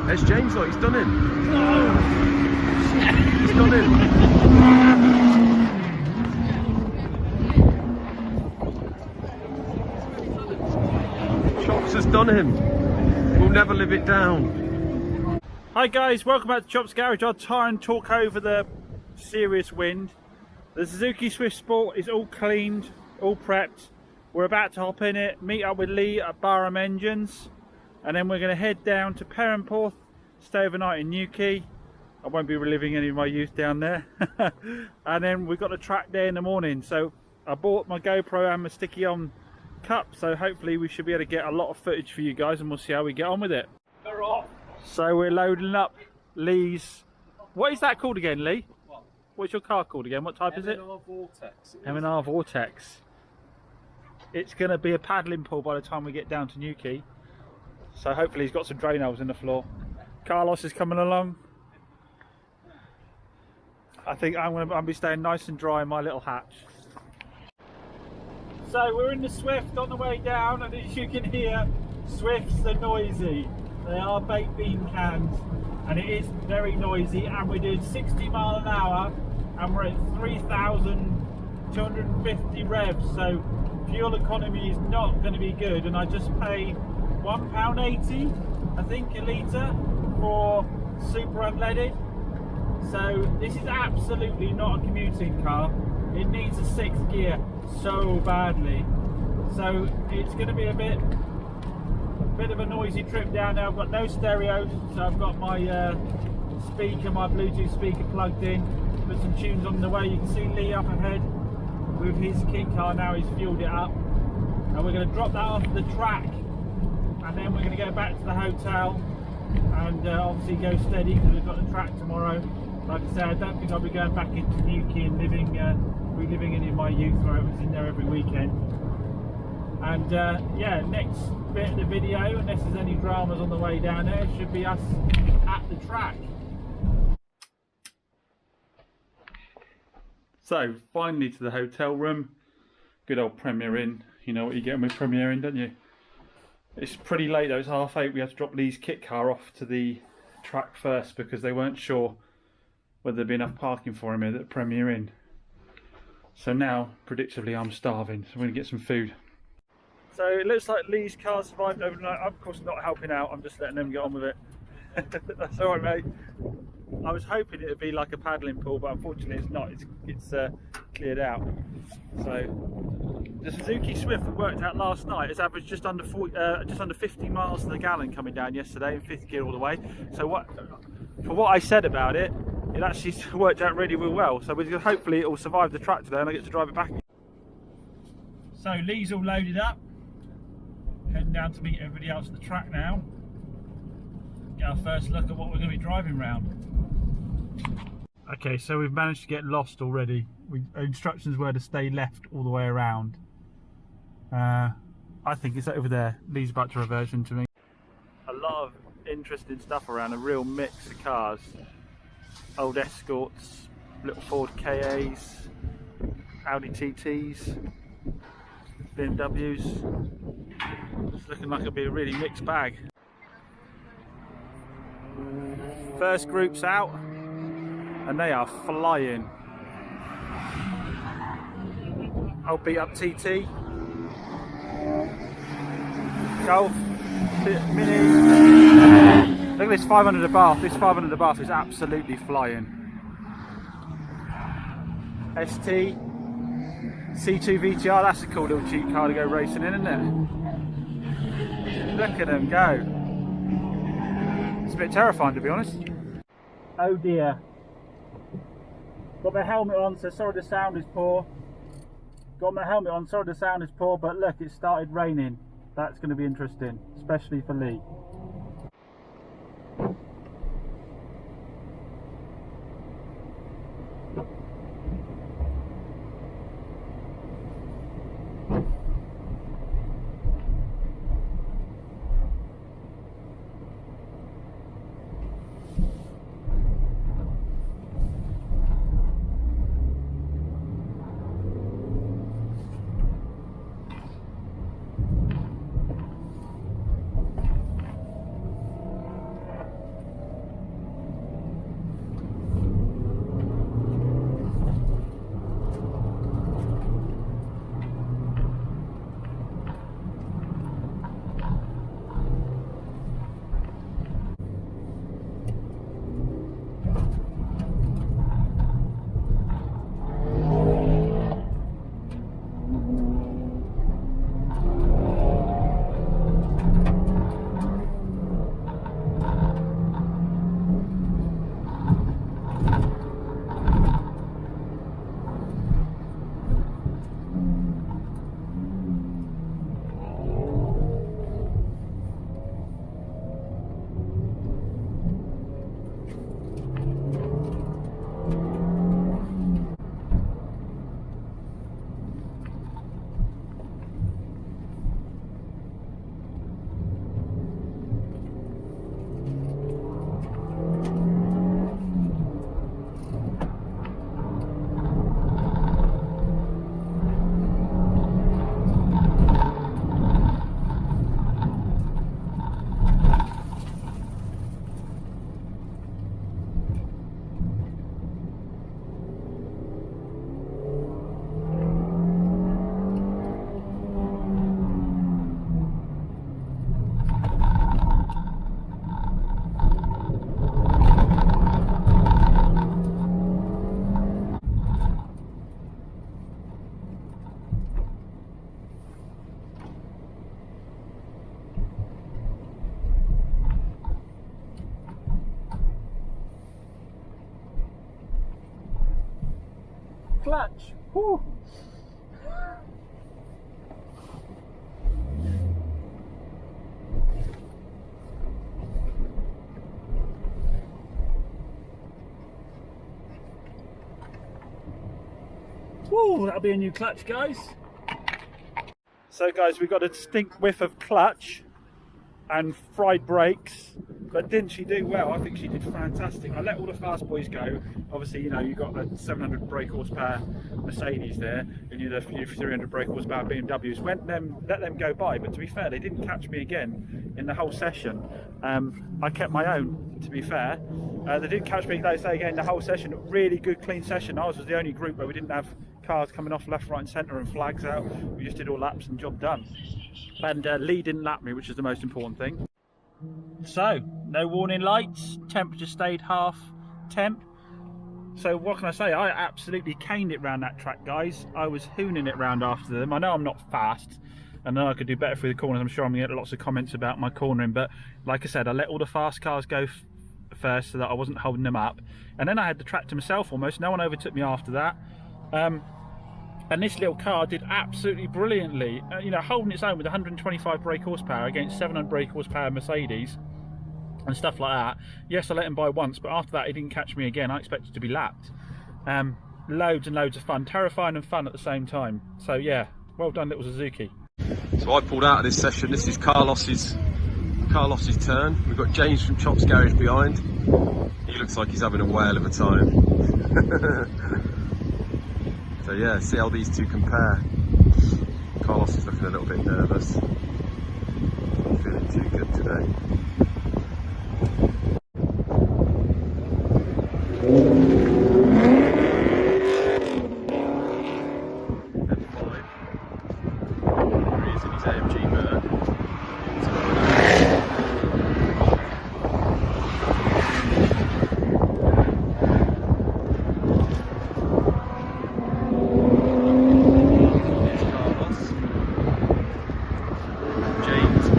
There's James, look, he's done him. No! He's done him. Chops has done him. We'll never live it down. Hi guys, welcome back to Chops Garage. I'll try and talk over the serious wind. The Suzuki Swift Sport is all cleaned, all prepped. We're about to hop in it, meet up with Lee at Barham Engines, and then we're going to head down to Perranporth, stay overnight in Newquay. I won't be reliving any of my youth down there. And then we've got a track day in the morning. So I bought my GoPro and my sticky on cup, so hopefully we should be able to get a lot of footage for you guys, and we'll see how we get on with it. They're off. So we're loading up Lee's, what is that called again, Lee? What? What's your car called again? What type is it? M&R Vortex. M&R Vortex. It's going to be a paddling pool by the time we get down to Newquay. So hopefully he's got some drain holes in the floor. Carlos is coming along. I think I'll be staying nice and dry in my little hatch. So we're in the Swift on the way down, and as you can hear, Swifts are noisy. They are baked bean cans, and it is very noisy, and we're doing 60 mile an hour and we're at 3,250 revs, so fuel economy is not going to be good. And I just paid £1.80 I think a litre for super unleaded. So this is absolutely not a commuting car. It needs a 6th gear so badly. So it's going to be a bit of a noisy trip down there. I've got no stereos, so I've got my speaker, my Bluetooth speaker plugged in. Put some tunes on the way. You can see Lee up ahead with his kit car now. He's fueled it up, and we're going to drop that off the track, and then we're going to go back to the hotel and obviously go steady because we've got the track tomorrow. Like I said, I don't think I'll be going back into Newquay and reliving any of my youth where I was in there every weekend. And yeah, next bit of the video, unless there's any dramas on the way down there, should be us at the track. So finally to the hotel room. Good old Premier Inn. You know what you get with Premier Inn, don't you? It's pretty late though, it's 8:30. We had to drop Lee's kit car off to the track first because they weren't sure whether there'd be enough parking for him at Premier Inn. So now, predictably, I'm starving, so we're going to get some food. So it looks like Lee's car survived overnight. I'm of course not helping out, I'm just letting them get on with it. That's alright, mate. I was hoping it would be like a paddling pool, but unfortunately it's not. It's cleared out. So the Suzuki Swift that worked out last night has averaged just under 50 miles to the gallon coming down yesterday in 5th gear all the way. So for what I said about it, it actually worked out really, really well. So hopefully it will survive the track today and I get to drive it back. So Lee's all loaded up, heading down to meet everybody else at the track now. Get our first look at what we're going to be driving round. Okay, so we've managed to get lost already. Our instructions were to stay left all the way around. I think it's over there. Lee's about to reversion to me. A lot of interesting stuff around, a real mix of cars. Old Escorts, little Ford KAs, Audi TTs, BMWs. It's looking like it'll be a really mixed bag. First group's out, and they are flying. I'll beat up TT, Golf, Mini. Look at this 500 a bath. This 500 a bath is absolutely flying. ST, C2 VTR. That's a cool little cheap car to go racing in, isn't it? Look at them go. It's a bit terrifying, to be honest. Oh dear. Got my helmet on, so sorry the sound is poor. Got my helmet on, sorry the sound is poor, but look, it started raining. That's going to be interesting, especially for Lee. clutch. Whew. Woo, that'll be a new clutch, guys. So guys, we got a distinct whiff of clutch and fried brakes, but didn't she do well? I think she did fantastic. I let all the fast boys go. Obviously, you know, you got the 700 brake horsepower Mercedes there, and you had a few 300 brake horsepower BMWs. Let them go by, but to be fair, they didn't catch me again in the whole session. I kept my own, to be fair. They didn't catch me, like I say, again, the whole session. Really good, clean session. Ours was the only group where we didn't have cars coming off left, right and centre and flags out. We just did all laps and job done. And Lee didn't lap me, which is the most important thing. So, no warning lights, temperature stayed half temp. So what can I say? I absolutely caned it round that track, guys. I was hooning it round after them. I know I'm not fast, and I know I could do better through the corners. I'm sure I'm going to get lots of comments about my cornering, but like I said, I let all the fast cars go first so that I wasn't holding them up. And then I had the track to myself almost. No one overtook me after that. And this little car did absolutely brilliantly, you know, holding its own with 125 brake horsepower against 700 brake horsepower Mercedes and stuff like that. Yes, I let him by once, but after that he didn't catch me again. I expected to be lapped. Loads and loads of fun, terrifying and fun at the same time. So yeah, well done little Suzuki. So I pulled out of this session. This is Carlos's turn. We've got James from Chop's Garage behind. He looks like he's having a whale of a time. So yeah, see how these two compare. Carlos is looking a little bit nervous. Not feeling too good today. M5. Here he is in his AMG bird.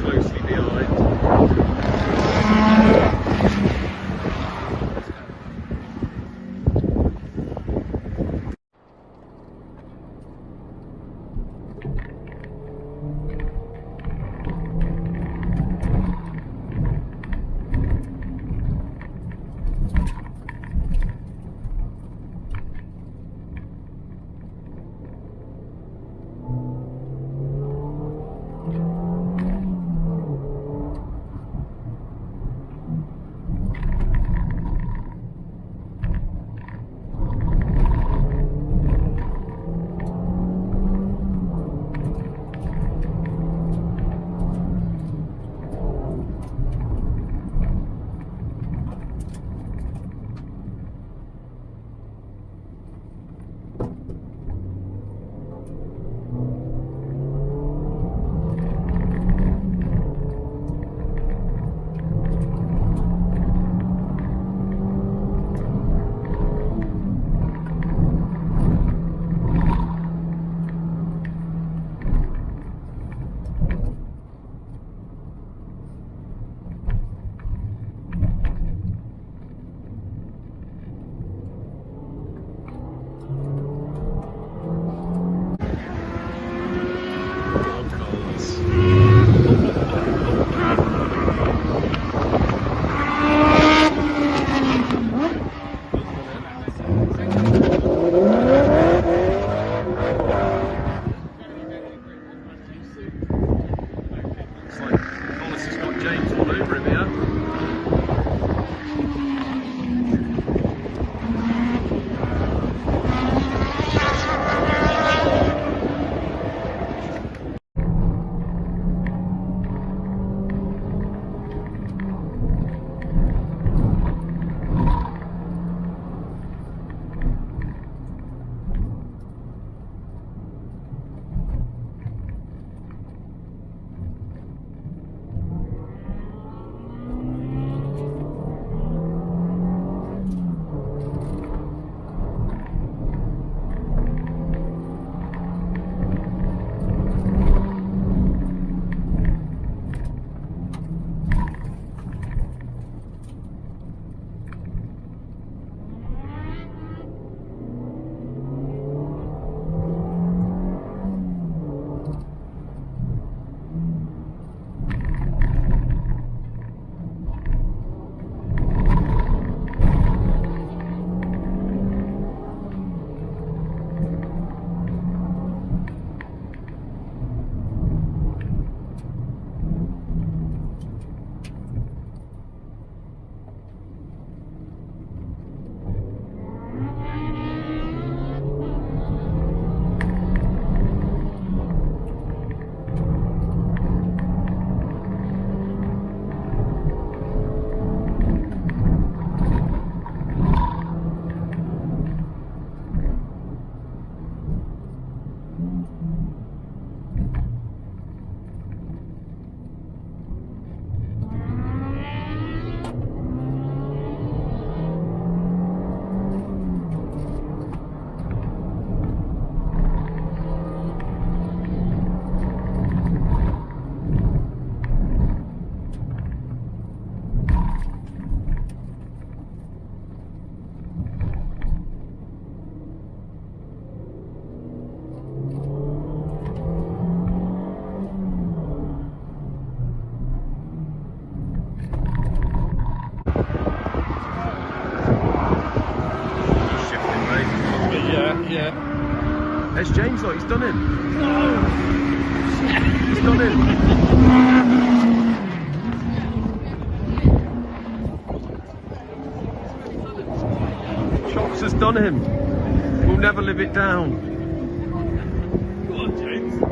Closely behind. There's James, look, he's done him. He's done him. Chops has done him. We'll never live it down. Go on, James.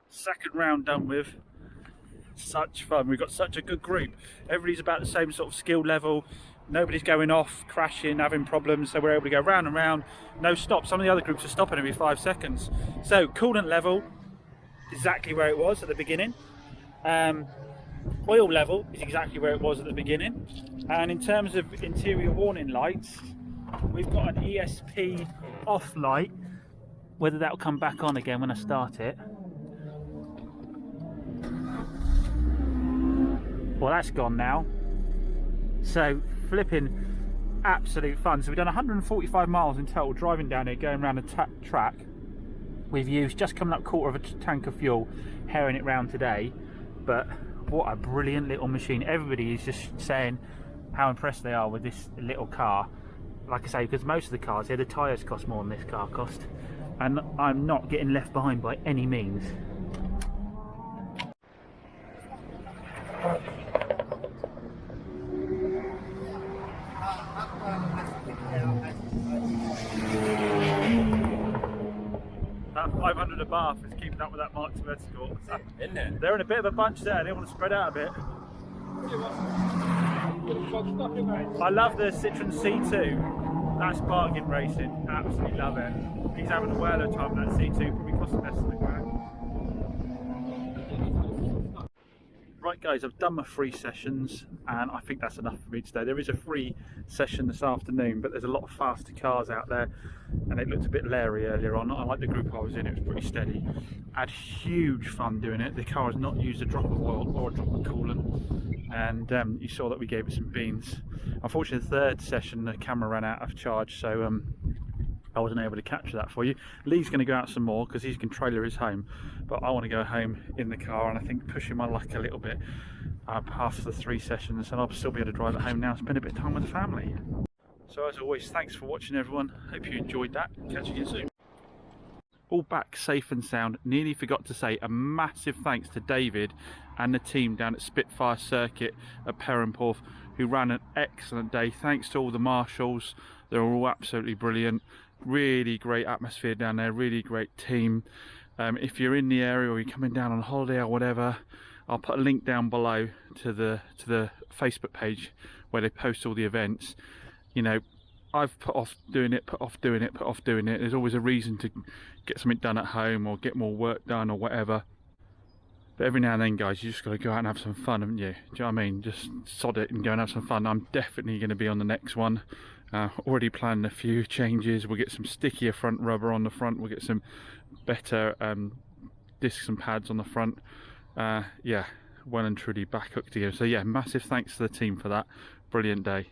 Second round done with. Such fun. We've got such a good group. Everybody's about the same sort of skill level. Nobody's going off, crashing, having problems, so we're able to go round and round, no stop. Some of the other groups are stopping every 5 seconds. So coolant level, exactly where it was at the beginning. Oil level is exactly where it was at the beginning. And in terms of interior warning lights, we've got an ESP off light. Whether that'll come back on again when I start it. Well, that's gone now. So flipping absolute fun. So we've done 145 miles in total driving down here, going around the track. We've used just coming up quarter of a tank of fuel, herring it round today. But what a brilliant little machine. Everybody is just saying how impressed they are with this little car. Like I say, because most of the cars here, the tyres cost more than this car cost. And I'm not getting left behind by any means. That 500 a Bath is keeping up with that Mark II Escort. Isn't it? They're in a bit of a bunch there, they want to spread out a bit. I love the Citroen C2. That's bargain racing, absolutely love it. He's having a whale of time with that C2, probably costing less than £1,000. Right guys, I've done my 3 sessions and I think that's enough for me today. There is a free session this afternoon, but there's a lot of faster cars out there and it looked a bit leery earlier on. I like the group I was in, it was pretty steady. I had huge fun doing it. The car has not used a drop of oil or a drop of coolant, and you saw that we gave it some beans. Unfortunately, the 3rd session the camera ran out of charge, so I wasn't able to capture that for you. Lee's going to go out some more because he can trailer his home, but I want to go home in the car and I think pushing my luck a little bit after the 3 sessions, and I'll still be able to drive it home now and spend a bit of time with the family. So as always, thanks for watching everyone. Hope you enjoyed that. Catch you again soon. All back safe and sound. Nearly forgot to say a massive thanks to David and the team down at Spitfire Circuit at Perranporth, who ran an excellent day. Thanks to all the marshals, they were all absolutely brilliant. Really great atmosphere down there, really great team. If you're in the area or you're coming down on holiday or whatever, I'll put a link down below to the Facebook page where they post all the events. You know, I've put off doing it, put off doing it, put off doing it. There's always a reason to get something done at home or get more work done or whatever. But every now and then, guys, you just got to go out and have some fun, haven't you? Do you know what I mean? Just sod it and go and have some fun. I'm definitely going to be on the next one. Already planning a few changes. We'll get some stickier front rubber on the front. We'll get some better discs and pads on the front. Yeah, well and truly back hooked again. So yeah, massive thanks to the team for that. Brilliant day.